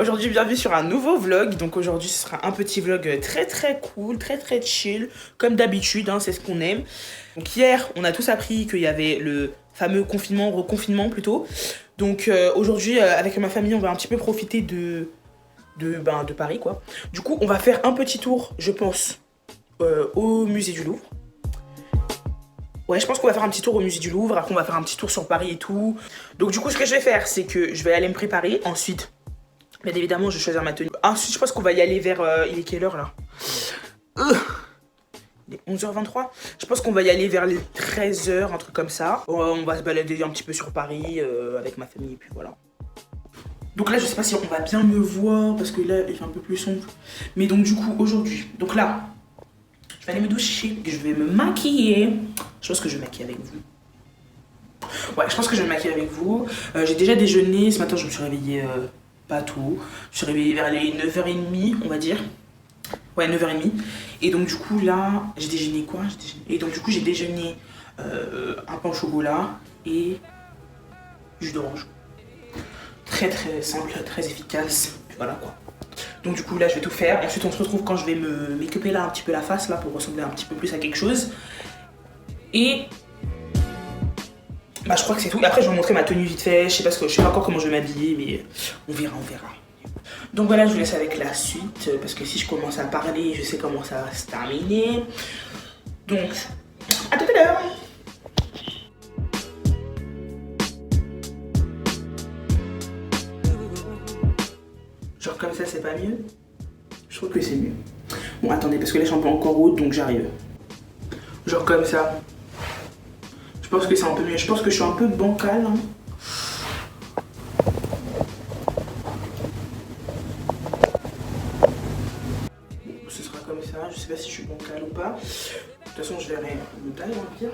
Aujourd'hui, bienvenue sur un nouveau vlog. Donc aujourd'hui, ce sera un petit vlog très très cool, très très chill, comme d'habitude, hein, c'est ce qu'on aime. Donc hier, on a tous appris qu'il y avait le fameux confinement, reconfinement plutôt. Donc aujourd'hui, avec ma famille, on va un petit peu profiter de Paris, quoi. Du coup, on va faire un petit tour, je pense, au musée du Louvre. Ouais, je pense qu'on va faire un petit tour au musée du Louvre, après on va faire un petit tour sur Paris et tout. Donc du coup, ce que je vais faire, c'est que je vais aller me préparer. Ensuite, bien évidemment, je vais choisir ma tenue. Ensuite, je pense qu'on va y aller vers... il est quelle heure, là? Il est 11h23. Je pense qu'on va y aller vers les 13h, un truc comme ça. On va se balader un petit peu sur Paris avec ma famille, et puis voilà. Donc là, je sais pas si on va bien me voir, parce que là, il fait un peu plus sombre. Mais donc du coup, aujourd'hui, donc là... je vais aller me doucher, je vais me maquiller. Je pense que je vais me maquiller avec vous. Ouais, je pense que je vais me maquiller avec vous. J'ai déjà déjeuné, ce matin je me suis réveillée pas tôt. Je suis réveillée vers les 9h30, on va dire. Ouais, 9h30. Et donc du coup là, j'ai déjeuné quoi? Et donc du coup j'ai déjeuné un pain au chocolat et jus d'orange. Très très simple, très efficace. Puis voilà quoi. Donc du coup là je vais tout faire. Et ensuite on se retrouve quand je vais me make-upper là un petit peu la face là pour ressembler un petit peu plus à quelque chose. Et bah je crois que c'est tout. Et après je vais vous montrer ma tenue vite fait. Je sais pas encore comment je vais m'habiller, mais on verra, on verra. Donc voilà, je vous laisse avec la suite parce que si je commence à parler, je sais comment ça va se terminer. Donc à tout à l'heure. Genre comme ça c'est pas mieux? Je trouve que c'est mieux. Bon attendez, parce que là je suis un peu encore haute donc j'arrive. Genre comme ça. Je pense que c'est un peu mieux. Je pense que je suis un peu bancale. Hein. Bon, ce sera comme ça. Je sais pas si je suis bancale ou pas. De toute façon je verrai le taille en pire.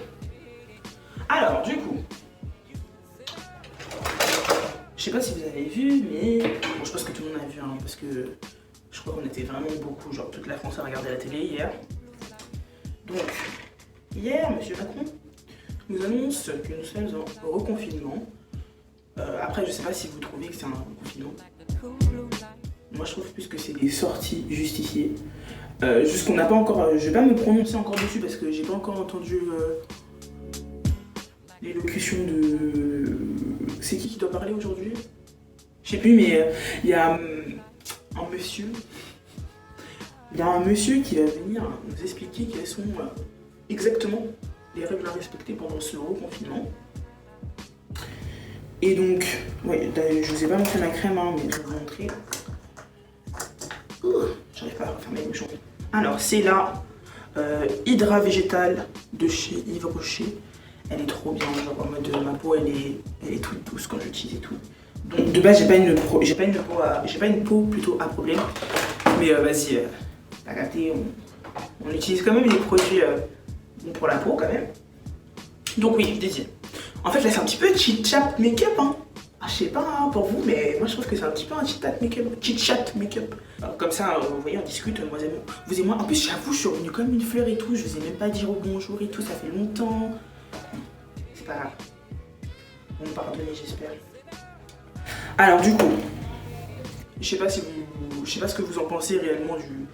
Alors du coup. Je sais pas si vous avez vu, mais bon, je pense que tout le monde a vu, hein, parce que je crois qu'on était vraiment beaucoup, genre toute la France a regardé la télé hier. Donc, hier, monsieur Macron nous annonce que nous sommes en reconfinement. Après, je sais pas si vous trouvez que c'est un reconfinement. Moi, je trouve plus que c'est des sorties justifiées. Juste qu'on n'a pas encore... je vais pas me prononcer encore dessus parce que j'ai pas encore entendu l'élocution de... C'est qui doit parler aujourd'hui? Je sais plus, mais il y a un monsieur. Il y a un monsieur qui va venir nous expliquer quelles sont exactement les règles à respecter pendant ce reconfinement. Et donc, ouais, je vous ai pas montré ma crème, hein, mais je vais vous montrer. J'arrive pas à refermer les bouchons. Alors, c'est la Hydra Végétale de chez Yves Rocher. Elle est trop bien, genre en mode ma peau elle est toute douce quand j'utilise et tout. Donc de base j'ai pas une peau plutôt à problème. Mais vas-y, t'as capté, on utilise quand même des produits bons pour la peau quand même. Donc oui, je disais. En fait là c'est un petit peu chit-chat make-up hein. Ah, je sais pas hein, pour vous, mais moi je trouve que c'est un petit peu un chit-chat make-up. Comme ça, vous voyez, on discute, vous et moi. En plus j'avoue, je suis revenue comme une fleur et tout, je vous ai même pas dit bonjour et tout, ça fait longtemps. C'est pas grave. Vous me pardonnez, j'espère. Alors du coup, je sais pas ce que vous en pensez réellement du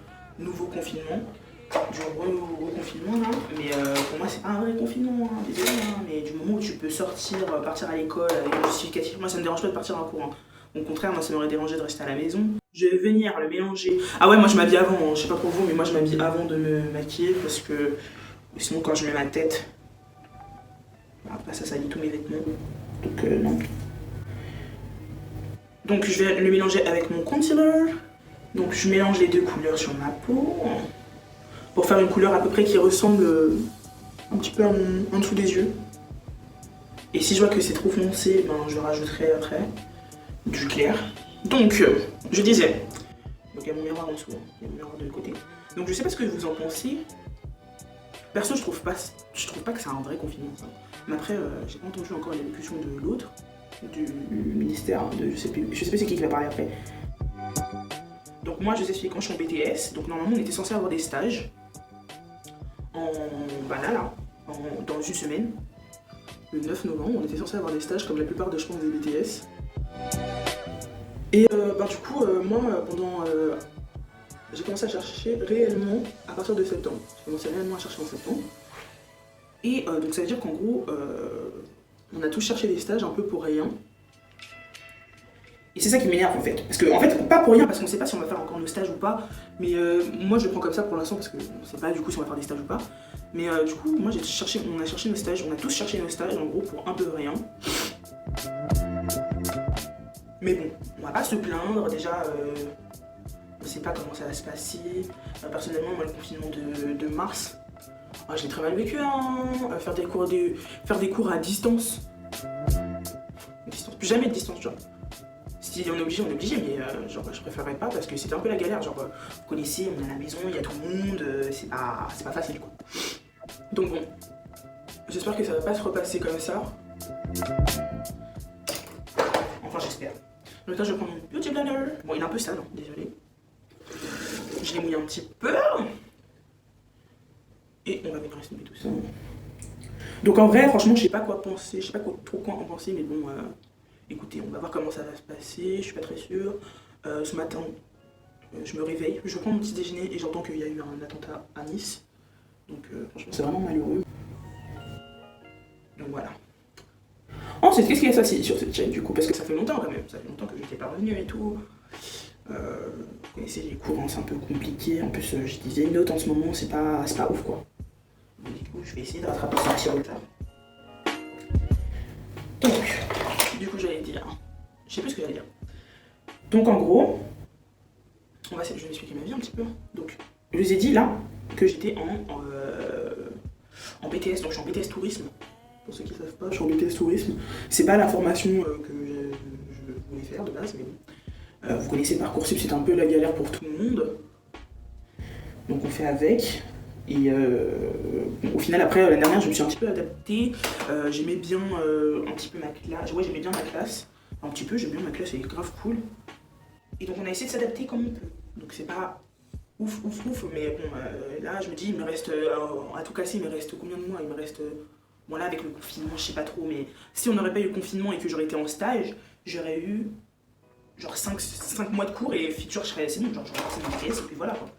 nouveau confinement, du reconfinement là, mais pour moi c'est pas un vrai confinement, hein, désolé, hein, mais du moment où tu peux sortir, partir à l'école avec un justificatif, moi ça me dérange pas de partir en cours. Hein. Au contraire, moi ça m'aurait dérangé de rester à la maison. Je vais venir le mélanger. Ah ouais, moi je m'habille avant, hein. Je sais pas pour vous, mais moi je m'habille avant de me maquiller parce que sinon quand je mets ma tête, après ça salit tous mes vêtements, donc non. Donc je vais le mélanger avec mon concealer. Donc je mélange les deux couleurs sur ma peau pour faire une couleur à peu près qui ressemble un petit peu en dessous des yeux. Et si je vois que c'est trop foncé, ben, je rajouterai après du clair. Donc je disais, donc il y a mon miroir en dessous, il y a mon miroir de l'autre côté. Donc je sais pas ce que vous en pensez. Perso je trouve pas que c'est un vrai confinement ça. Mais après j'ai pas entendu encore l'élocution de l'autre. Du ministère, je sais plus c'est qui va parler après. Donc moi je vous explique quand je suis en BTS, donc normalement on était censé avoir des stages dans une semaine. Le 9 novembre, on était censé avoir des stages comme la plupart de je pense des BTS. Et du coup, moi, j'ai commencé à chercher réellement à partir de septembre. J'ai commencé réellement à chercher en septembre. Et donc ça veut dire qu'en gros, on a tous cherché des stages un peu pour rien. Et c'est ça qui m'énerve en fait. Parce que, en fait, pas pour rien, parce qu'on sait pas si on va faire encore nos stages ou pas. Mais moi je le prends comme ça pour l'instant parce que on sait pas du coup si on va faire des stages ou pas. Mais du coup, moi on a cherché nos stages, on a tous cherché nos stages en gros pour un peu rien. Mais bon, on va pas se plaindre, déjà on sait pas comment ça va se passer. Personnellement, moi le confinement de mars, je l'ai très mal vécu, hein. Faire des cours à distance. Plus jamais de distance, genre. Si on est obligé, mais genre je préférerais pas parce que c'était un peu la galère. Genre, vous connaissez, on est à la maison, il y a tout le monde, c'est pas facile quoi. Donc bon, j'espère que ça va pas se repasser comme ça. Enfin, j'espère. Donc là, je vais prendre mon beauty blender. Bon, il est un peu sale, hein, désolé. Je l'ai mouillé un petit peu. Et on va venir estomper tout ça. Donc en vrai, franchement, je sais pas quoi penser, je sais pas trop quoi en penser, mais bon, écoutez, on va voir comment ça va se passer, je suis pas très sûre. Ce matin, je me réveille, je prends mon petit déjeuner et j'entends qu'il y a eu un attentat à Nice. Donc franchement, c'est vraiment malheureux. Donc voilà. Ensuite, qu'est-ce qu'il y a ça sur cette chaîne du coup? Parce que ça fait longtemps quand même, ça fait longtemps que je n'étais pas revenue et tout. Vous connaissez les cours, hein, c'est un peu compliqué. En plus, je disais une note en ce moment, c'est pas ouf quoi. Donc, du coup, je vais essayer de rattraper ce petit retard. Donc, du coup, j'allais dire. Je sais plus ce que j'allais dire. Donc, en gros, je vais m'expliquer ma vie un petit peu. Donc, je vous ai dit là que j'étais en BTS, donc je suis en BTS tourisme. Pour ceux qui ne savent pas, je suis en BTS tourisme. C'est pas la formation que je voulais faire de base, mais bon. Vous connaissez Parcoursup, c'est un peu la galère pour tout le monde. Donc on fait avec. Et bon, au final, après, l'année dernière, je me suis un petit peu adaptée. J'aimais bien un petit peu ma classe. Ouais, j'aimais bien ma classe. Un petit peu, j'aime bien ma classe, elle est grave cool. Et donc on a essayé de s'adapter comme on peut. Donc c'est pas ouf, mais bon, là, je me dis, il me reste, à tout casser, il me reste combien de mois? Il me reste... Bon là avec le confinement je sais pas trop, mais si on n'aurait pas eu le confinement et que j'aurais été en stage, j'aurais eu genre 5 mois de cours et feature je serais, c'est bon, genre j'aurais passé mon BTS et puis voilà quoi.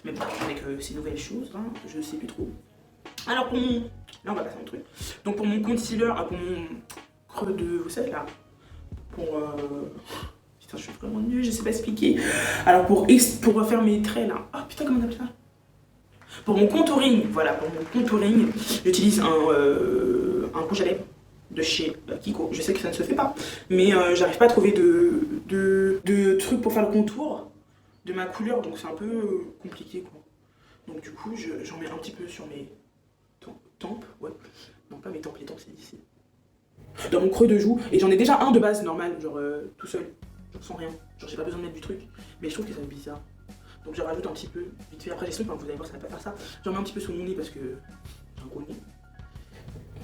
Mais bon, avec ces nouvelles choses, hein, je sais plus trop. Alors pour mon... Là on va passer à un truc. Donc pour mon concealer, pour mon creux de... Vous savez là, pour... Putain je suis vraiment nulle, je sais pas expliquer. Alors pour refaire mes traits là... Ah putain comment on appelle ça? Pour mon contouring, voilà, pour mon contouring, j'utilise un rouge à lèvres de chez Kiko. Je sais que ça ne se fait pas, mais j'arrive pas à trouver de trucs pour faire le contour de ma couleur, donc c'est un peu compliqué quoi. Donc du coup, j'en mets un petit peu sur mes tempes, ouais. Non, pas mes tempes, les tempes c'est ici. Dans mon creux de joue, et j'en ai déjà un de base normal, genre tout seul, genre sans rien. Genre j'ai pas besoin de mettre du truc, mais je trouve que ça fait bizarre. Donc je rajoute un petit peu, vite fait, après j'ai soin, vous allez voir ça va pas faire ça. J'en mets un petit peu sous mon nez parce que j'ai un gros nez.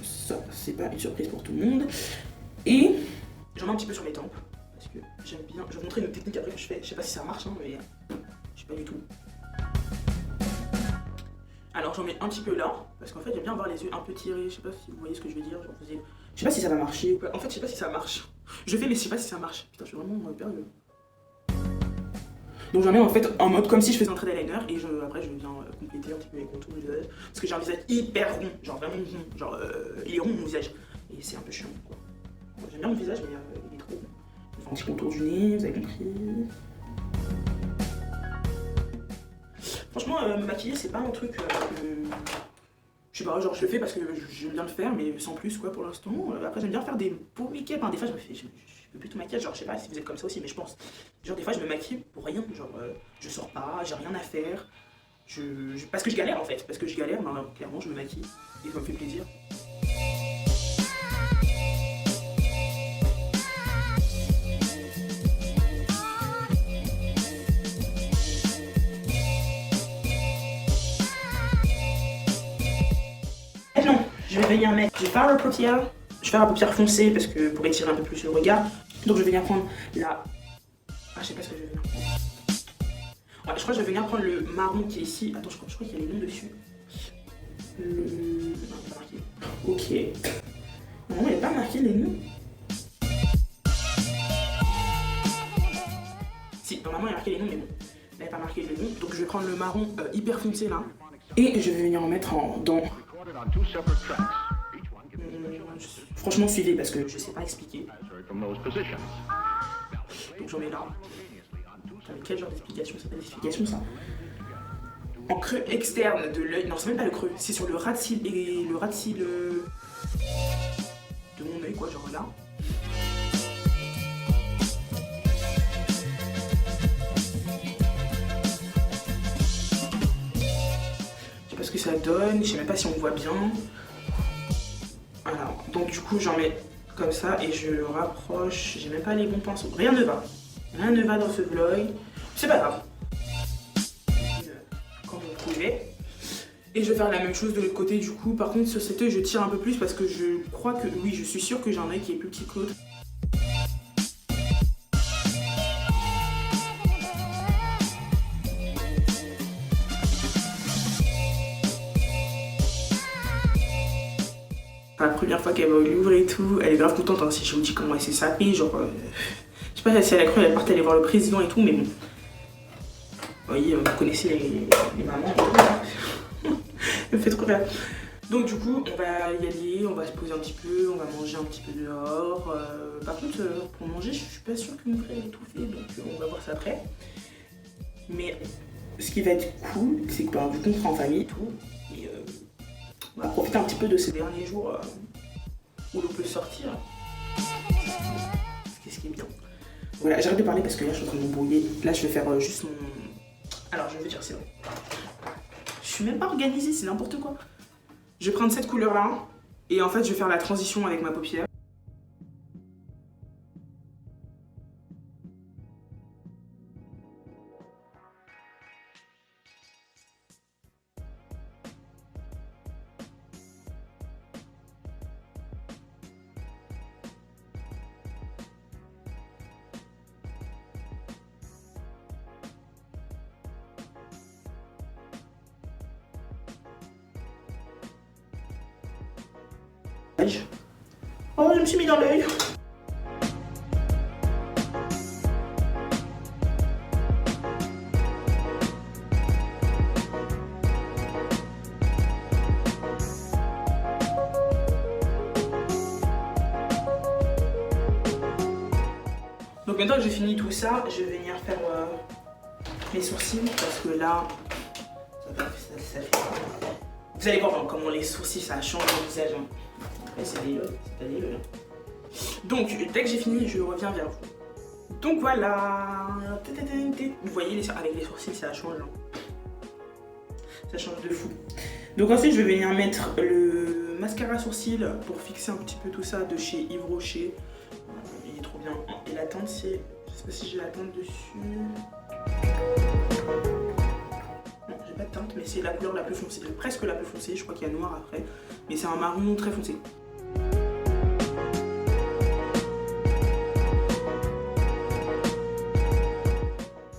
Ça, c'est pas une surprise pour tout le monde. Et j'en mets un petit peu sur mes tempes, parce que j'aime bien. Je vais vous montrer une technique après que je fais, je sais pas si ça marche, hein, mais je sais pas du tout. Alors j'en mets un petit peu là, parce qu'en fait j'aime bien avoir les yeux un peu tirés, je sais pas si vous voyez ce que je veux dire, genre, je sais pas si ça va marcher ou pas. En fait je sais pas si ça marche. Je fais mais je sais pas si ça marche. Putain je suis vraiment perdu. Donc j'en mets en fait en mode comme si je faisais un trait d'eyeliner et après je viens compléter un petit peu les contours du visage. Parce que j'ai un visage hyper rond, genre vraiment rond, genre il est rond mon visage. Et c'est un peu chiant quoi. J'aime bien mon visage mais il est trop rond. Je fais un petit contour du nez, vous avez compris. Franchement me maquiller c'est pas un truc que... Je sais pas, genre je le fais parce que j'aime bien le faire mais sans plus quoi pour l'instant. Après j'aime bien faire des beaux make-up, hein. Des fois je peux plus tout maquiller, genre je sais pas si vous êtes comme ça aussi mais je pense. Genre des fois je me maquille pour rien, genre je sors pas, j'ai rien à faire. Parce que je galère en fait, parce que je galère, ben, clairement je me maquille et ça me fait plaisir. Non, je vais venir mettre du fard à paupières. Je vais faire la paupière foncée parce que pour étirer un peu plus le regard. Donc je vais venir prendre la... Ah je sais pas ce que je vais venir prendre. Ouais, je crois que je vais venir prendre le marron qui est ici. Attends, je crois qu'il y a les noms dessus. Non, pas marqué. Ok. Non, il n'y a pas marqué les noms. marqué les noms, mais bon, elle n'avait pas marqué le nom. Donc je vais prendre le marron hyper foncé là. Et je vais venir en mettre dans... Franchement, suivez parce que je sais pas expliquer. Donc j'en mets là. Quel genre d'explication? C'est pas d'explication ça. En creux externe de l'œil. Non, c'est même pas le creux. C'est sur le ras de cils et le ras de cils de mon œil, quoi, genre là. Je sais pas ce que ça donne. Je sais même pas si on voit bien. Voilà. Donc du coup, j'en mets comme ça et je le rapproche. J'ai même pas les bons pinceaux. Rien ne va. Rien ne va dans ce vlog. C'est pas grave. Comme vous pouvez. Et je vais faire la même chose de l'autre côté du coup. Par contre sur cet œil je tire un peu plus parce que je crois que, oui je suis sûre que j'ai un œil qui est plus petit que l'autre. La première fois qu'elle va l'ouvrir et tout, elle est grave contente hein, si je vous dis comment elle s'est sapée, genre... je sais pas si elle a cru, elle partait aller voir le président et tout, mais bon. Vous voyez, vous connaissez les mamans et tout. Elle me fait trop rire. Donc du coup, on va y aller, on va se poser un petit peu, on va manger un petit peu dehors. Par contre, pour manger, je suis pas sûre que mon frère ait tout fait, donc on va voir ça après. Mais ce qui va être cool, c'est que bah, vu qu'on sera en famille et tout, et, on va profiter un petit peu de ces derniers jours où l'on peut sortir. Ce qui est bien. Voilà, j'arrête de parler parce que là, je suis en train de m'embrouiller. Là, je vais faire juste mon... Alors, je veux dire, c'est vrai. Je suis même pas organisée, c'est n'importe quoi. Je vais prendre cette couleur-là, et en fait, je vais faire la transition avec ma paupière. Oh, je me suis mis dans l'œil. Donc maintenant que j'ai fini tout ça, je vais venir faire mes sourcils parce que là, ça fait... Vous allez voir hein, comment les sourcils ça change le visage. Hein. C'est dégueu, c'est pas dégueu. Donc dès que j'ai fini, je reviens vers vous. Donc voilà. Vous voyez avec les sourcils ça change. Hein. Ça change de fou. Donc ensuite je vais venir mettre le mascara sourcil pour fixer un petit peu tout ça de chez Yves Rocher. Il est trop bien. Et la teinte c'est... Je sais pas si j'ai la teinte dessus. Non, j'ai pas de teinte, mais c'est la couleur la plus foncée, presque la plus foncée. Je crois qu'il y a noir après, mais c'est un marron très foncé.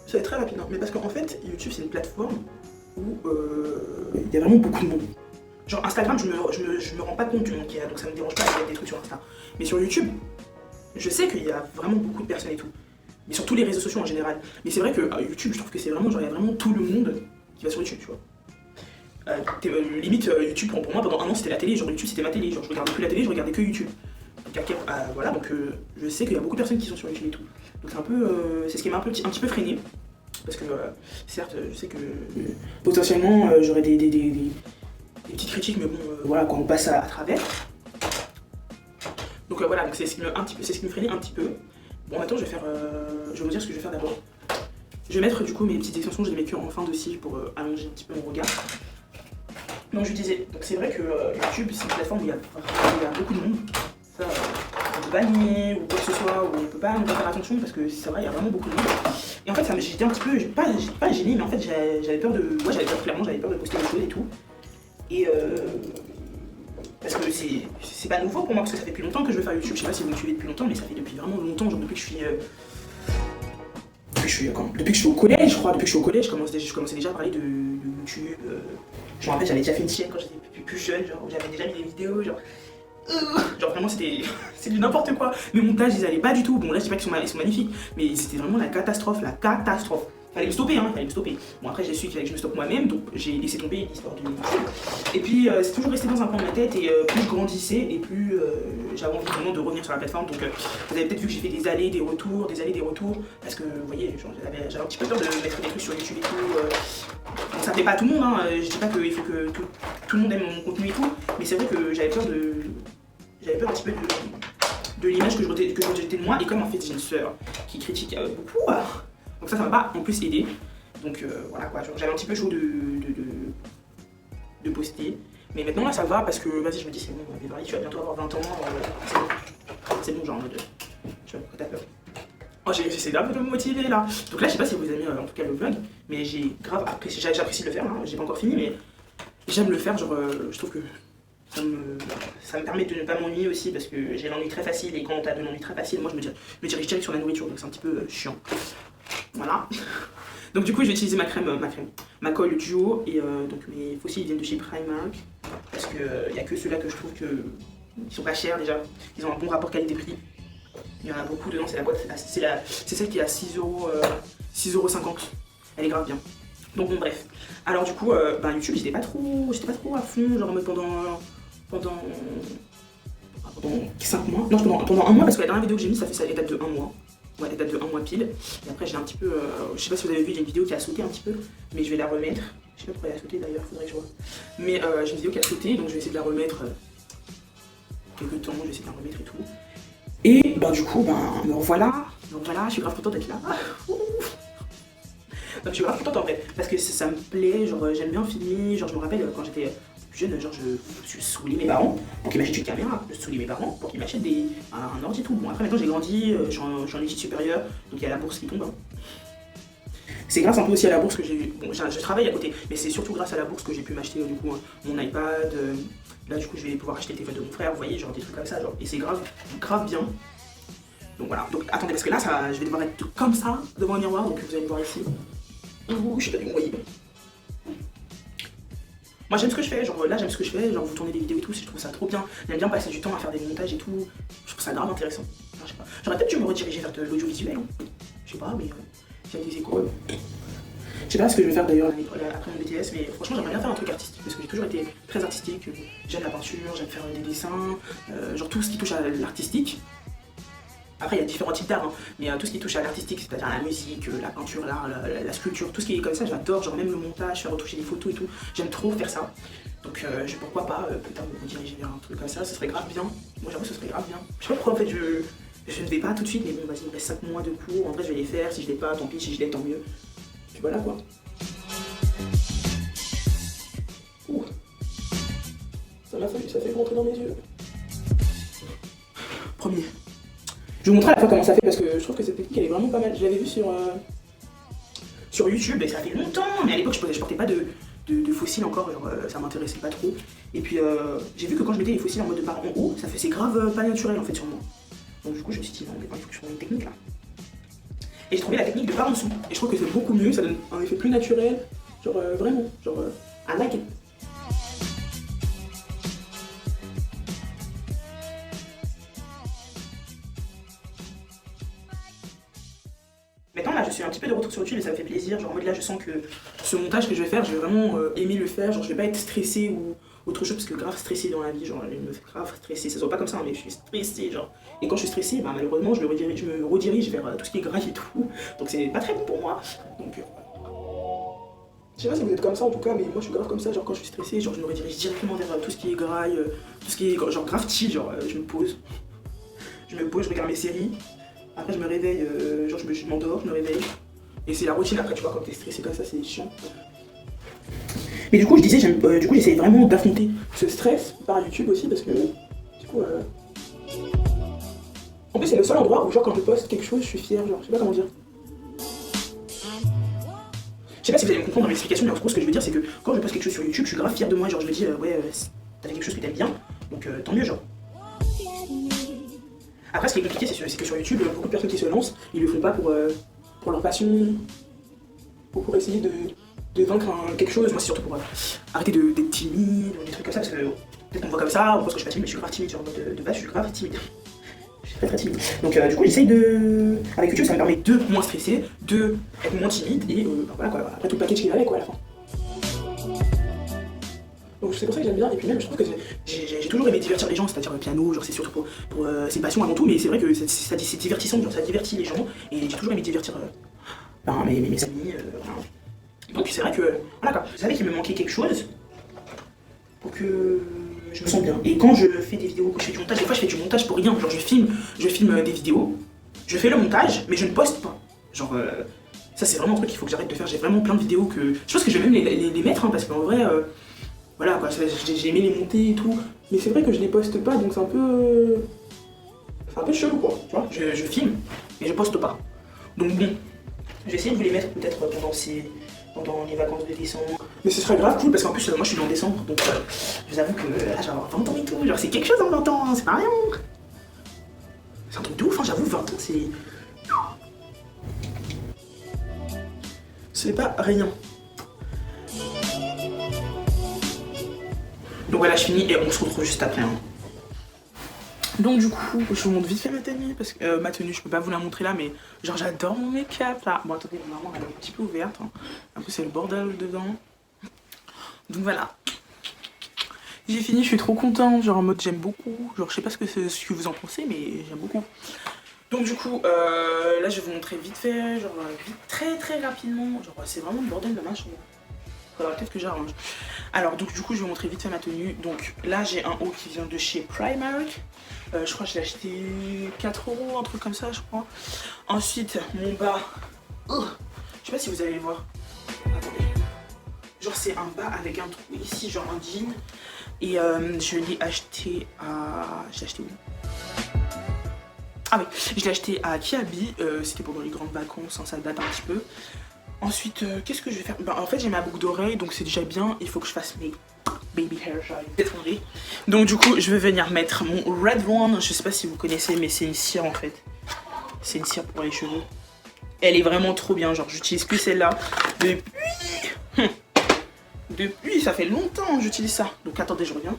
Ça va être très rapide, hein, mais parce qu'en fait, YouTube c'est une plateforme où il y a vraiment beaucoup de monde. Genre Instagram, je me rends pas compte du monde qu'il y a, donc ça me dérange pas d'être des trucs sur Insta. Mais sur YouTube, je sais qu'il y a vraiment beaucoup de personnes et tout. Mais sur tous les réseaux sociaux en général. Mais c'est vrai que YouTube, je trouve que c'est vraiment, genre il y a vraiment tout le monde qui va sur YouTube, tu vois. Limite YouTube pour moi pendant un an c'était la télé, genre YouTube c'était ma télé, genre je regardais plus la télé, je regardais que YouTube. Donc, voilà, donc je sais qu'il y a beaucoup de personnes qui sont sur YouTube et tout. Donc c'est un peu, c'est ce qui m'a un petit peu freiné. Parce que certes je sais que potentiellement j'aurais des petites critiques, mais bon voilà quoi, on passe à travers. Donc voilà, donc c'est ce qui me freinait un petit peu. Bon maintenant je vais vous dire ce que je vais faire d'abord. Je vais mettre du coup mes petites extensions, je les mets que en fin de cils pour allonger un petit peu mon regard. Donc je disais, donc c'est vrai que YouTube c'est une plateforme où il y a beaucoup de monde. Ça, on peut pas nier ou quoi que ce soit, ou on peut pas ne pas faire attention parce que c'est vrai, il y a vraiment beaucoup de monde. Et en fait j'étais un petit peu, pas gênée, mais en fait j'avais peur de, moi clairement j'avais peur de poster des choses et tout. Et parce que c'est pas nouveau pour moi, parce que ça fait depuis longtemps que je veux faire YouTube. Je sais pas si vous me suivez depuis longtemps, mais ça fait depuis vraiment longtemps, genre depuis que je suis au collège, je crois. Depuis que je suis au collège, je commençais déjà à parler de YouTube. Je me rappelle, j'avais déjà fait une chaîne quand j'étais plus jeune, genre j'avais déjà mis des vidéos, genre vraiment c'est du n'importe quoi. Mes montages ils allaient pas du tout. Bon là je dis pas qu'ils sont magnifiques, mais c'était vraiment la catastrophe, fallait me stopper, hein, fallait me stopper. Bon après j'ai su qu'il fallait que je me stoppe moi-même, donc j'ai laissé tomber l'histoire de YouTube. Et puis c'est toujours resté dans un coin de ma tête et plus je grandissais et plus j'avais envie vraiment de revenir sur la plateforme. Donc vous avez peut-être vu que j'ai fait des allers, des retours, parce que vous voyez, j'avais un petit peu peur de mettre des trucs sur YouTube et tout. Bon, ça plaît pas à tout le monde, hein. Je dis pas qu'il faut que tout le monde aime mon contenu et tout, mais c'est vrai que j'avais peur un petit peu de l'image que je rejetais de moi, et comme en fait j'ai une sœur qui critique beaucoup, donc ça m'a pas en plus aidé. Donc voilà quoi, j'avais un petit peu chaud de poster. Mais maintenant là ça va parce que vas-y, je me dis c'est bon, Beverly, tu vas bientôt avoir 20 ans, c'est bon, genre en mode tu vois, pourquoi t'as peur. Oh, j'essaie un peu de me motiver là. Donc là je sais pas si vous aimez en tout cas le vlog, mais j'ai grave apprécié, j'apprécie de le faire, hein. J'ai pas encore fini mais j'aime le faire, genre je trouve que ça me permet de ne pas m'ennuyer aussi parce que j'ai l'ennui très facile, et quand t'as de l'ennui très facile, moi je me dirige direct sur la nourriture, donc c'est un petit peu chiant. Voilà. Donc du coup je vais utiliser ma colle duo, et donc mes fossiles viennent de chez Primark parce que y a que ceux-là que je trouve que ils sont pas chers déjà, ils ont un bon rapport qualité-prix. Il y en a beaucoup dedans, c'est la boîte, c'est celle qui est à 6,50€. Elle est grave bien. Donc bon bref. Alors du coup YouTube j'étais pas trop à fond, genre pendant 5 mois, non pendant un mois, parce que la dernière vidéo que j'ai mise elle date de 1 mois. Ouais, elle date de 1 mois pile. Et après j'ai un petit peu, je sais pas si vous avez vu, il y a une vidéo qui a sauté un petit peu, mais je vais la remettre. Je sais pas pourquoi elle a sauté d'ailleurs, faudrait que je vois. Mais j'ai une vidéo qui a sauté, donc je vais essayer de la remettre quelques temps, je vais essayer de la remettre et tout. Et du coup, me revoilà, je suis grave contente d'être là. Donc, je suis grave contente en vrai, parce que ça me plaît, genre j'aime bien filmer, genre je me rappelle quand j'étais plus jeune, genre je saoulais mes parents pour qu'ils m'achètent une caméra, je saoulais mes parents pour qu'ils m'achètent un ordi et tout. Bon après maintenant j'ai grandi, je suis en études supérieures, donc il y a la bourse qui tombe. Hein. C'est grâce un peu aussi à la bourse que j'ai, bon je travaille à côté, mais c'est surtout grâce à la bourse que j'ai pu m'acheter du coup mon iPad, là du coup je vais pouvoir acheter le téléphone de mon frère, vous voyez, genre des trucs comme ça, genre, et c'est grave bien. Donc voilà, donc attendez parce que là je vais devoir être comme ça devant un miroir, donc vous allez me voir ici. Ouh, je sais pas du voyez. Moi j'aime ce que je fais, genre là j'aime ce que je fais, genre vous tournez des vidéos et tout, je trouve ça trop bien. J'aime bien passer du temps à faire des montages et tout, je trouve ça grave intéressant. Enfin, je sais pas. J'aurais peut-être dû me rediriger vers de l'audiovisuel, hein. Je sais pas, mais s'il y a des échos. Je sais pas ce que je vais faire d'ailleurs après mon BTS, mais franchement j'aimerais bien faire un truc artistique, parce que j'ai toujours été très artistique, j'aime la peinture, j'aime faire des dessins, genre tout ce qui touche à l'artistique. Après il y a différents types d'art, hein, mais tout ce qui touche à l'artistique, c'est-à-dire la musique, la peinture, l'art, la sculpture, tout ce qui est comme ça, j'adore, genre même le montage, faire retoucher des photos et tout, j'aime trop faire ça. Donc pourquoi pas plus tard me diriger vers un truc comme ça, ce serait grave bien. Moi j'avoue ce serait grave bien. Je sais pas pourquoi en fait je ne vais pas tout de suite, mais bon vas-y, il me reste 5 mois de cours, en vrai je vais les faire, si je l'ai pas, tant pis, si je l'ai, tant mieux. Puis voilà quoi. Ouh. Ça fait rentrer dans mes yeux. Premier. Je vais vous montrer à la fois comment ça fait parce que je trouve que cette technique elle est vraiment pas mal. Je l'avais vue sur YouTube et ça fait longtemps, mais à l'époque je portais pas de fossiles encore, genre, ça m'intéressait pas trop. Et puis j'ai vu que quand je mettais les fossiles en mode de barre en haut, c'est grave pas naturel en fait sur moi. Donc du coup je me suis dit non mais il faut que je trouve une technique là. Et j'ai trouvé la technique de barre en dessous. Et je trouve que c'est beaucoup mieux, ça donne un effet plus naturel, genre vraiment, genre I like it. Maintenant là je suis un petit peu de retour sur YouTube et ça me fait plaisir, genre en mode là je sens que ce montage que je vais faire, je vais vraiment aimer le faire, genre je vais pas être stressée ou autre chose parce que grave stressée dans la vie, genre je me fais grave stressée, ça se voit pas comme ça hein, mais je suis stressée genre. Et quand je suis stressée, malheureusement je me redirige vers tout ce qui est gras et tout, donc c'est pas très bon pour moi. Donc je sais pas si vous êtes comme ça en tout cas, mais moi je suis grave comme ça, genre quand je suis stressée, genre je me redirige directement vers tout ce qui est gras, tout ce qui est genre grave chill, genre je me pose, je regarde mes séries. Après je me réveille, genre je m'endors, je me réveille. Et c'est la routine après, tu vois, quand t'es stressé comme ça, c'est chiant. Mais du coup, je disais, j'essaie vraiment d'affronter ce stress par YouTube aussi, parce que du coup, en plus c'est le seul endroit où genre quand je poste quelque chose, je suis fière, genre, je sais pas comment dire. Je sais pas si vous allez me comprendre dans l'explication, mais en gros ce que je veux dire c'est que quand je poste quelque chose sur YouTube, je suis grave fière de moi, genre je me dis, ouais, t'as fait quelque chose que t'aimes bien, donc tant mieux genre. Après, ce qui est compliqué, c'est que sur YouTube, beaucoup de personnes qui se lancent, ils le font pas pour leur passion, ou pour essayer de vaincre quelque chose. Moi, c'est surtout pour arrêter d'être timide, ou des trucs comme ça, parce que peut-être qu'on me voit comme ça, on pense que je suis pas timide, mais je suis grave timide. Genre, de base, je suis grave timide. Je suis très timide. Donc du coup j'essaye de... Avec YouTube ça me permet de moins stresser, de être moins timide et voilà quoi, après tout le package qui va avec quoi à la fin. Donc c'est pour ça que j'aime bien, et puis même je trouve que j'ai toujours aimé divertir les gens, c'est-à-dire le piano, genre c'est surtout pour c'est une passion avant tout, mais c'est vrai que c'est divertissant, genre ça divertit les gens, et j'ai toujours aimé divertir mes amis, voilà. Donc c'est vrai que, voilà quoi, je savais qu'il me manquait quelque chose pour que je me sens bien. Et quand je fais des vidéos, quand je fais du montage, des fois je fais du montage pour rien, genre je filme des vidéos, je fais le montage, mais je ne poste pas. Genre, ça c'est vraiment un truc qu'il faut que j'arrête de faire, j'ai vraiment plein de vidéos que... Je pense que je vais même les mettre, hein, parce qu'en vrai... Voilà quoi, j'ai aimé les monter et tout, mais c'est vrai que je les poste pas, donc c'est un peu chelou quoi, tu vois, je filme, mais je poste pas. Donc bon, je vais essayer de vous les mettre peut-être pendant les vacances de décembre. Mais ce serait grave cool, parce qu'en plus moi je suis dans décembre, donc je vous avoue que là j'ai 20 ans et tout, genre c'est quelque chose en 20 ans, hein, c'est pas rien. C'est un truc de ouf, hein, j'avoue, 20 ans c'est... C'est pas rien. Donc voilà, je finis et on se retrouve juste après. Hein. Donc du coup, je vous montre vite fait ma tenue, parce que ma tenue, je peux pas vous la montrer là, mais genre j'adore mon make-up là. Bon attendez, normalement elle est un petit peu ouverte, hein. Un peu c'est le bordel dedans. Donc voilà. J'ai fini, je suis trop contente, genre en mode j'aime beaucoup. Genre je sais pas ce que vous en pensez, mais j'aime beaucoup. Donc du coup, là je vais vous montrer vite fait, genre vite, très rapidement. Genre c'est vraiment le bordel de ma chambre. Faudra peut-être que j'arrange. Alors donc du coup je vais vous montrer vite fait ma tenue. Donc là j'ai un haut qui vient de chez Primark. Je crois que je l'ai acheté 4 €, un truc comme ça je crois. Ensuite mon bas. Je sais pas si vous allez voir. Attendez. Genre c'est un bas avec un trou ici, genre un jean. Et je l'ai acheté à... Je l'ai acheté où? Ah oui, je l'ai acheté à Kiabi. C'était pendant les grandes vacances, hein, ça date un petit peu. Ensuite, qu'est-ce que je vais faire? Bah, en fait, j'ai ma boucle d'oreille, donc c'est déjà bien. Il faut que je fasse mes baby hair, j'arrive d'être enlevé. Donc, du coup, je vais venir mettre mon Red One. Je sais pas si vous connaissez, mais c'est une cire en fait. C'est une cire pour les cheveux. Elle est vraiment trop bien. Genre, j'utilise que celle-là depuis. Ça fait longtemps que j'utilise ça. Donc, attendez, je reviens.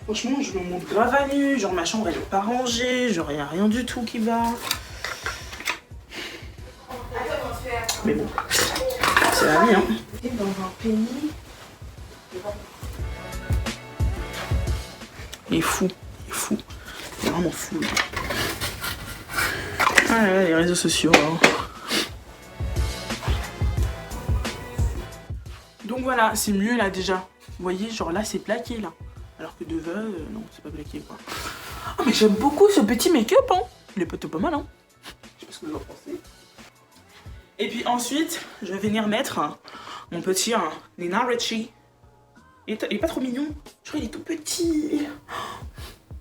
Franchement, je me montre grave à nu. Genre, ma chambre, elle est pas rangée. Genre, il n'y a rien du tout qui va. Mais bon, c'est la vie, hein. Dans un pays. Il est fou, il est vraiment fou. Ah là, les réseaux sociaux. Hein. Donc voilà, c'est mieux là déjà. Vous voyez, genre là c'est plaqué là. Alors que devant, non, c'est pas plaqué quoi. Oh, mais j'aime beaucoup ce petit make-up, hein. Il est plutôt pas mal, hein. Je sais pas ce que vous en pensez. Et puis ensuite, je vais venir mettre mon petit Nina Ricci. Il est pas trop mignon. Je crois qu'il est tout petit.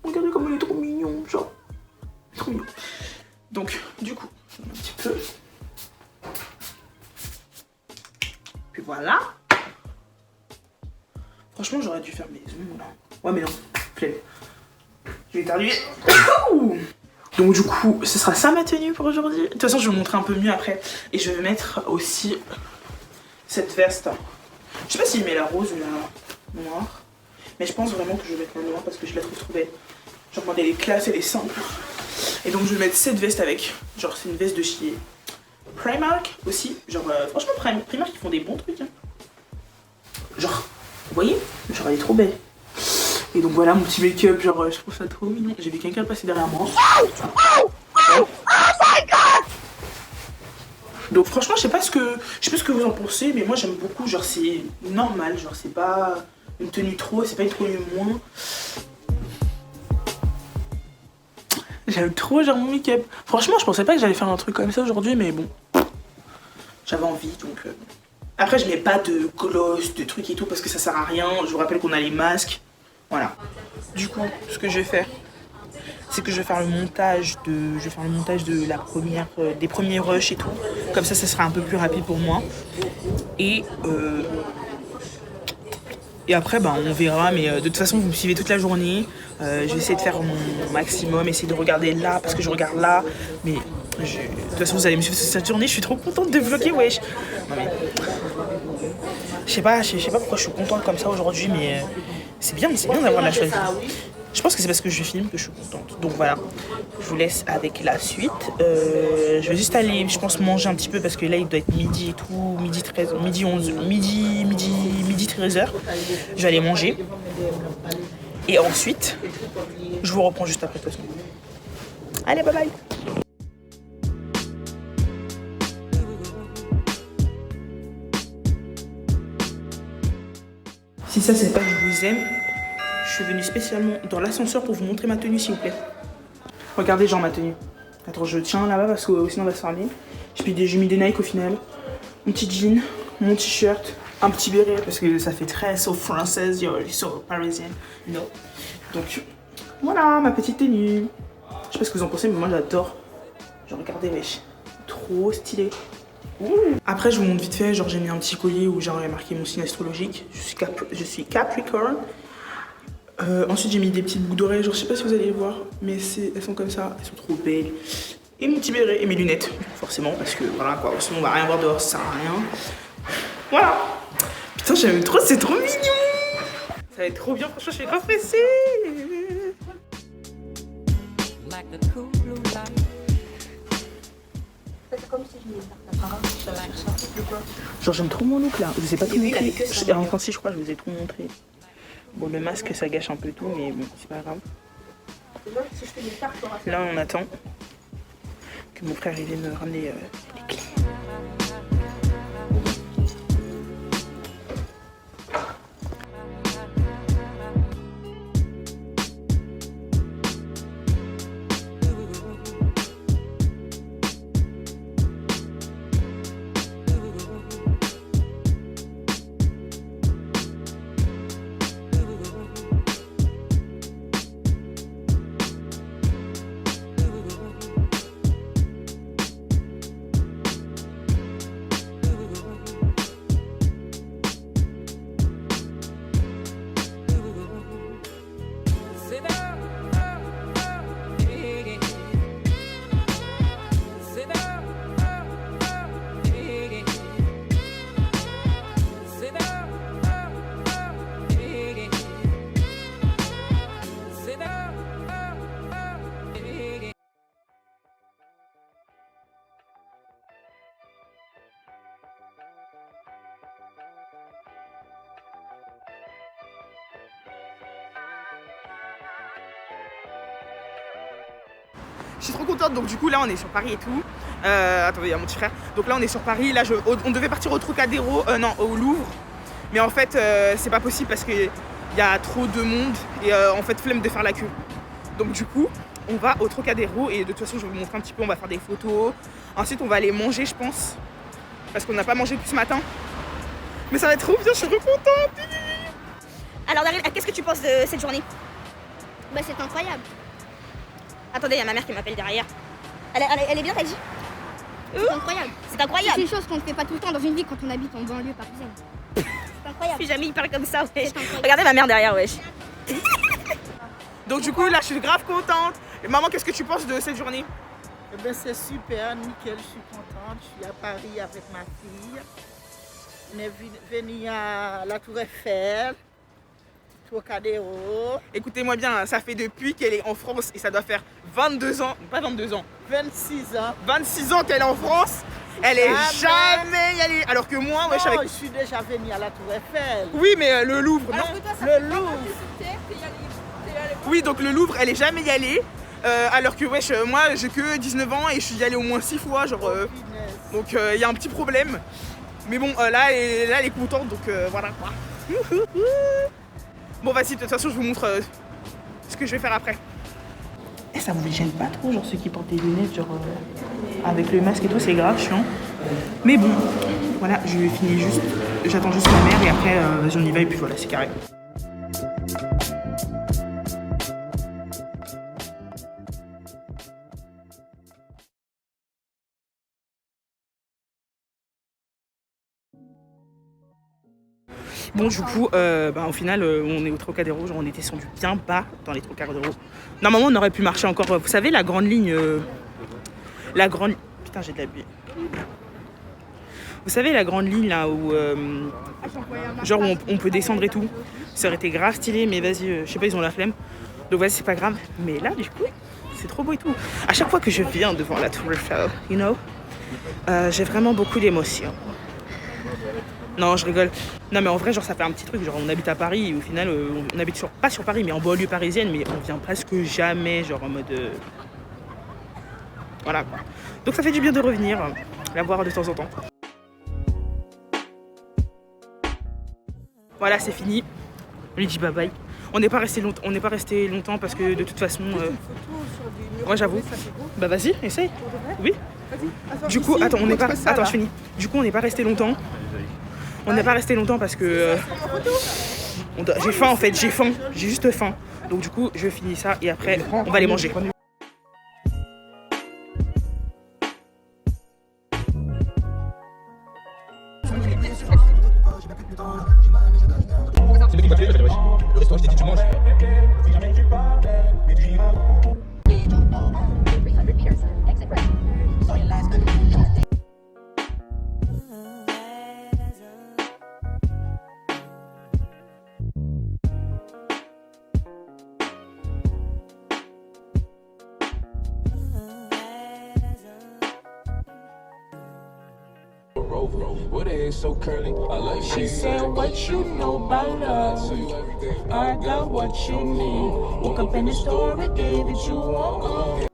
Regardez comme il est trop mignon, genre. Il est trop mignon. Donc, du coup, un petit peu. Puis voilà. Franchement, j'aurais dû faire mes ongles là. Ouais, mais non, flemme. Je vais éternuer. Donc du coup, ce sera ça ma tenue pour aujourd'hui. De toute façon, je vais vous montrer un peu mieux après. Et je vais mettre aussi cette veste. Je sais pas s'il met la rose ou la noire. Mais je pense vraiment que je vais mettre la noire parce que je la trouve trop belle. Genre, elle est classe, elle est simple. Et donc, je vais mettre cette veste avec. Genre, c'est une veste de chez Primark aussi. Genre, franchement, Primark, ils font des bons trucs. Hein. Genre, vous voyez? Genre, elle est trop belle. Et donc voilà mon petit make-up, genre je trouve ça trop mignon. J'ai vu quelqu'un passer derrière moi. Donc franchement je sais pas ce que vous en pensez, mais moi j'aime beaucoup, genre c'est normal, genre c'est pas une tenue trop, c'est pas une tenue moins. J'aime trop genre mon make-up. Franchement je pensais pas que j'allais faire un truc comme ça aujourd'hui, mais bon. J'avais envie donc... Après je mets pas de gloss, de trucs et tout parce que ça sert à rien. Je vous rappelle qu'on a les masques. Voilà. Du coup, ce que je vais faire, c'est que je vais faire le montage de la première, des premiers rushs et tout. Comme ça sera un peu plus rapide pour moi. Et après, bah, on verra. Mais de toute façon, vous me suivez toute la journée. Je vais essayer de faire mon maximum, essayer de regarder là parce que je regarde là. Mais de toute façon, vous allez me suivre cette journée. Je suis trop contente de vlogger, wesh. Non, mais... Je sais pas pourquoi je suis contente comme ça aujourd'hui, mais... C'est bien d'avoir la choisi. Je pense que c'est parce que je filme que je suis contente. Donc voilà, je vous laisse avec la suite. Je vais juste aller, je pense, manger un petit peu parce que là, il doit être midi et tout, midi 13, midi 11, midi 13h. Je vais aller manger. Et ensuite, je vous reprends juste après de toute façon. Allez, bye bye. Si ça, c'est pas que je vous aime, je suis venue spécialement dans l'ascenseur pour vous montrer ma tenue, s'il vous plaît. Regardez, genre ma tenue. Attends, je tiens là-bas parce que sinon on va se fermer. J'ai mis des Nike au final. Mon petit jean, mon t-shirt, un petit béret parce que ça fait très so française, so parisienne. No. Donc voilà ma petite tenue. Je sais pas ce que vous en pensez, mais moi j'adore. Genre regardez, wesh, trop stylé. Ouh. Après je vous montre vite fait, genre j'ai mis un petit collier où j'ai marqué mon signe astrologique. Je suis Capricorn. Ensuite j'ai mis des petites boucles d'oreilles, genre je sais pas si vous allez les voir, mais elles sont comme ça, elles sont trop belles. Et mon petit béret et mes lunettes, forcément, parce que voilà quoi, sinon on va rien voir dehors, ça sert à rien. Voilà. Putain j'aime trop, c'est trop mignon. Ça va être trop bien, franchement je suis grave pressée. C'est comme si je venais faire ta parole. Genre j'aime trop mon look là, je vous ai pas tout montré. Enfin si je crois, je vous ai tout montré. Bon le masque ça gâche un peu tout, mais bon c'est pas grave. Là on attend que mon frère il vienne me ramener les clés. Je suis trop contente, donc du coup là on est sur Paris et tout. Attendez, il y a mon petit frère. Donc là on est sur Paris, là on devait partir au Trocadéro, non au Louvre. Mais en fait c'est pas possible parce qu'il y a trop de monde et en fait flemme de faire la queue. Donc du coup on va au Trocadéro et de toute façon je vais vous montrer un petit peu, on va faire des photos. Ensuite on va aller manger je pense. Parce qu'on n'a pas mangé depuis ce matin. Mais ça va être trop bien, je suis trop contente. Alors Daryl, qu'est-ce que tu penses de cette journée? Bah c'est incroyable. Attendez, il y a ma mère qui m'appelle derrière. Elle est bien, t'as dit? C'est incroyable. C'est incroyable. C'est une chose qu'on ne fait pas tout le temps dans une vie quand on habite en banlieue parisienne. C'est incroyable. Si jamais il parle comme ça, wesh. Regardez ma mère derrière, wesh. Donc du coup, là, je suis grave contente. Et maman, qu'est-ce que tu penses de cette journée? Eh bien, c'est super, nickel, je suis contente. Je suis à Paris avec ma fille. On est venu à la Tour Eiffel. Trocadéro. Écoutez-moi bien, ça fait depuis qu'elle est en France et ça doit faire 22 ans, pas 22 ans, 26 ans. 26 ans qu'elle est en France, elle est jamais y allée. Alors que moi, ouais, je suis déjà venue à la Tour Eiffel. Oui, mais le Louvre, non. Le Louvre. Oui, donc le Louvre, elle est jamais y allée. Alors que wesh, moi j'ai que 19 ans et je suis y allée au moins 6 fois, genre. Donc il y a un petit problème. Mais bon, là, elle est contente, donc voilà quoi. Bon vas-y, de toute façon je vous montre ce que je vais faire après. Et ça vous gêne pas trop, genre ceux qui portent des lunettes, genre avec le masque et tout, c'est grave chiant. Mais bon, voilà, je finis juste, j'attends juste ma mère et après vas-y on y va et puis voilà, c'est carré. Bon du coup, au final on est au Trocadéro, genre on était descendu bien bas dans les Trocadéro. Normalement on aurait pu marcher encore, vous savez la grande ligne, putain j'ai de la buée. Vous savez la grande ligne là où, genre où on peut descendre et tout. Ça aurait été grave stylé mais vas-y, je sais pas ils ont la flemme. Donc vas-y, c'est pas grave. Mais là, du coup, c'est trop beau et tout. À chaque fois que je viens devant la Tour Eiffel, you know, j'ai vraiment beaucoup d'émotions. Non, je rigole. Non, mais en vrai, genre, ça fait un petit truc. Genre, on habite à Paris et au final, on habite pas sur Paris, mais en banlieue parisienne, mais on vient presque jamais, genre, en mode... Voilà, quoi. Donc, ça fait du bien de revenir, la voir de temps en temps. Voilà, c'est fini. On lui dit bye bye. On n'est pas resté longtemps parce que de toute façon... Ouais, j'avoue. Bah, vas-y, essaye. Oui. Du coup, attends, on n'est pas... Attends, je finis. Du coup, on n'est pas resté longtemps. On n'est pas resté longtemps parce que j'ai faim en fait, j'ai juste faim. Donc du coup, je finis ça et après, on va aller manger. Le restaurant, je t'ai dit, tu manges. What is so curly? I like she said, what you know about love? I got what you need. Woke up in the store every day that you want.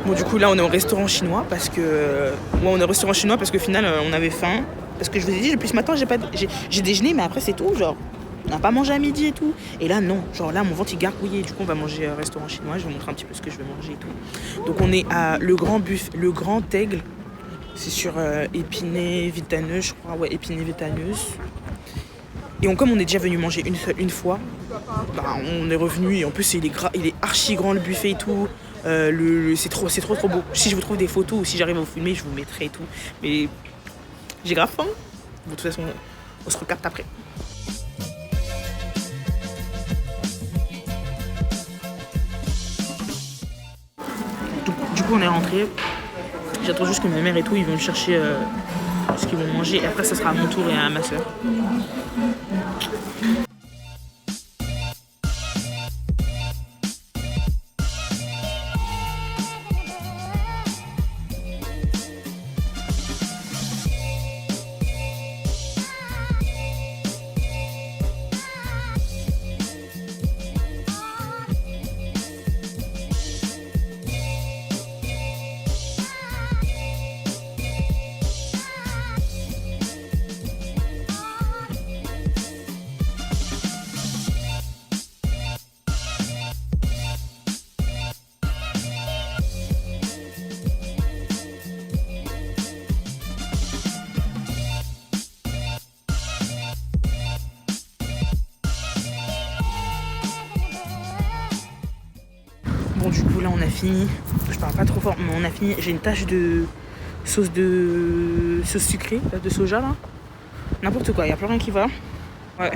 Bon, du coup, là, on est au restaurant chinois parce que... Ouais, on est au restaurant chinois parce qu'au final, on avait faim. Parce que je vous ai dit, depuis ce matin, j'ai déjeuné, mais après, c'est tout, genre. On n'a pas mangé à midi et tout. Et là, non. Genre là, mon ventre, il gargouillait. Du coup, on va manger au restaurant chinois. Je vais vous montrer un petit peu ce que je vais manger et tout. Donc, on est à le Grand Aigle. C'est sur Épinay-Vitaneuse, je crois. Ouais, Épinay-Vitaneuse. Et comme on est déjà venu manger une fois, bah, on est revenu. Et en plus, il est archi grand, le buffet et tout. C'est trop beau. Si je vous trouve des photos ou si j'arrive à vous filmer, je vous mettrai et tout. Mais j'ai grave faim. Bon, de toute façon, on se recapte après. Du coup, on est rentré. J'attends juste que ma mère et tout, ils vont chercher ce qu'ils vont manger. Et après, ça sera à mon tour et à ma soeur. Bon, du coup, là, on a fini. Je parle pas trop fort, mais on a fini. J'ai une tache de sauce sucrée, de soja, là. N'importe quoi, il n'y a plus rien qui va. Ouais.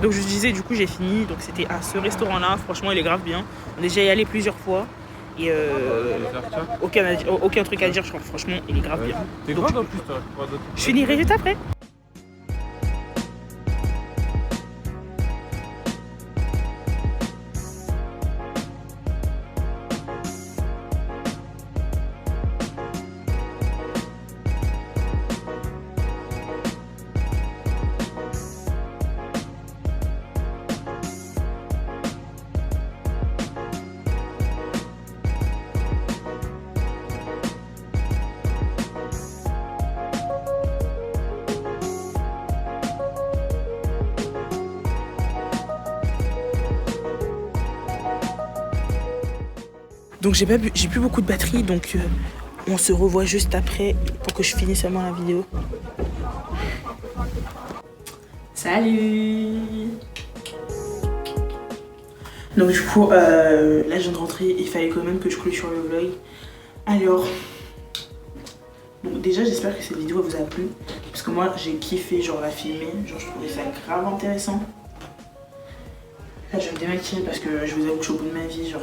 Donc, je disais, du coup, j'ai fini. Donc, c'était à ce restaurant-là. Franchement, il est grave bien. On est déjà y allé plusieurs fois. Et aucun truc à dire, je crois. Franchement, il est grave bien. T'es grande en plus, toi. Je finirai juste après. Donc j'ai plus beaucoup de batterie, donc on se revoit juste après pour que je finisse seulement la vidéo. Salut! Donc du coup, là je viens de rentrer, il fallait quand même que je clôture le vlog. Alors, donc déjà j'espère que cette vidéo vous a plu, parce que moi j'ai kiffé genre la filmer, genre je trouvais ça grave intéressant. Là je vais me démaquiller parce que je vous avoue que je suis au bout de ma vie, genre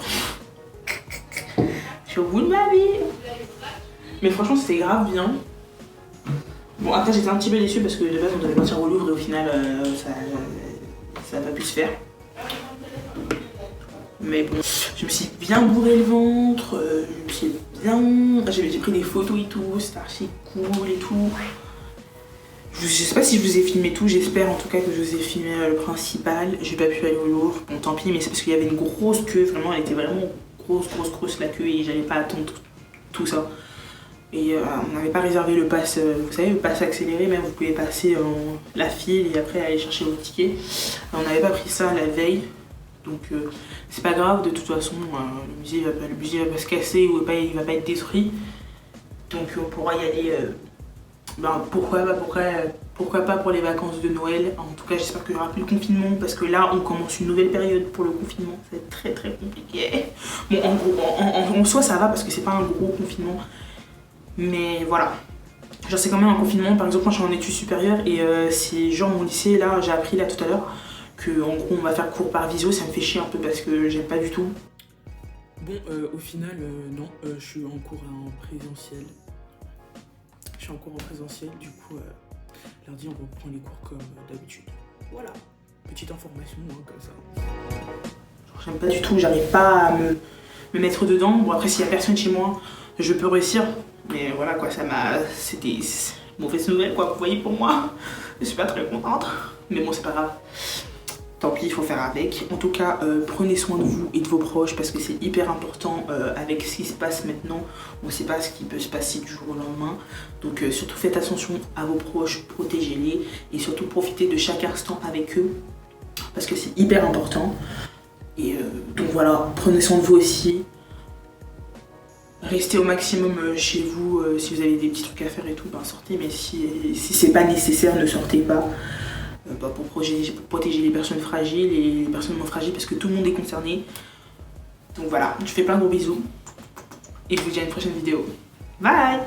je suis au bout de ma vie. Mais franchement c'était grave bien. Bon après j'étais un petit peu déçue parce que de base on devait partir au Louvre et au final ça n'a pas pu se faire. Mais bon, je me suis bien bourré le ventre, je me suis bien... J'ai pris des photos et tout, c'était archi cool et tout. Je sais pas si je vous ai filmé tout, j'espère en tout cas que je vous ai filmé le principal. J'ai pas pu aller au Louvre, bon tant pis, mais c'est parce qu'il y avait une grosse queue, vraiment elle était vraiment grosse la queue et j'allais pas attendre tout ça. Et on n'avait pas réservé le pass, vous savez, le pass accéléré, même vous pouvez passer la file et après aller chercher votre ticket. On n'avait pas pris ça la veille. Donc c'est pas grave, de toute façon le musée va pas se casser ou il va pas être détruit. Donc on pourra y aller, pourquoi pas pour les vacances de Noël. En tout cas j'espère qu'il n'y aura plus le confinement parce que là on commence une nouvelle période pour le confinement. Ça va être très compliqué. Bon en gros, en soi ça va parce que c'est pas un gros confinement. Mais voilà. Genre c'est quand même un confinement, par exemple moi je suis en études supérieures et c'est genre mon lycée là, j'ai appris là tout à l'heure en gros on va faire cours par visio, ça me fait chier un peu parce que j'aime pas du tout. Bon au final non, je suis en cours en présentiel. Je suis en cours en présentiel, du coup lundi on reprend les cours comme d'habitude. Voilà, petite information comme ça. J'aime pas du tout, j'arrive pas à me mettre dedans. Bon après s'il y a personne chez moi, je peux réussir. Mais voilà quoi, c'était mauvaise nouvelle quoi, vous voyez pour moi. Je suis pas très contente, mais bon c'est pas grave. Tant pis, il faut faire avec. En tout cas, prenez soin de vous et de vos proches parce que c'est hyper important avec ce qui se passe maintenant. On ne sait pas ce qui peut se passer du jour au lendemain. Donc surtout faites attention à vos proches, protégez-les et surtout profitez de chaque instant avec eux parce que c'est hyper important. Et donc voilà, prenez soin de vous aussi. Restez au maximum chez vous. Si vous avez des petits trucs à faire et tout, ben sortez. Mais si c'est pas nécessaire, ne sortez pas. Pour protéger les personnes fragiles et les personnes moins fragiles parce que tout le monde est concerné. Donc voilà, je fais plein de gros bisous et je vous dis à une prochaine vidéo. Bye!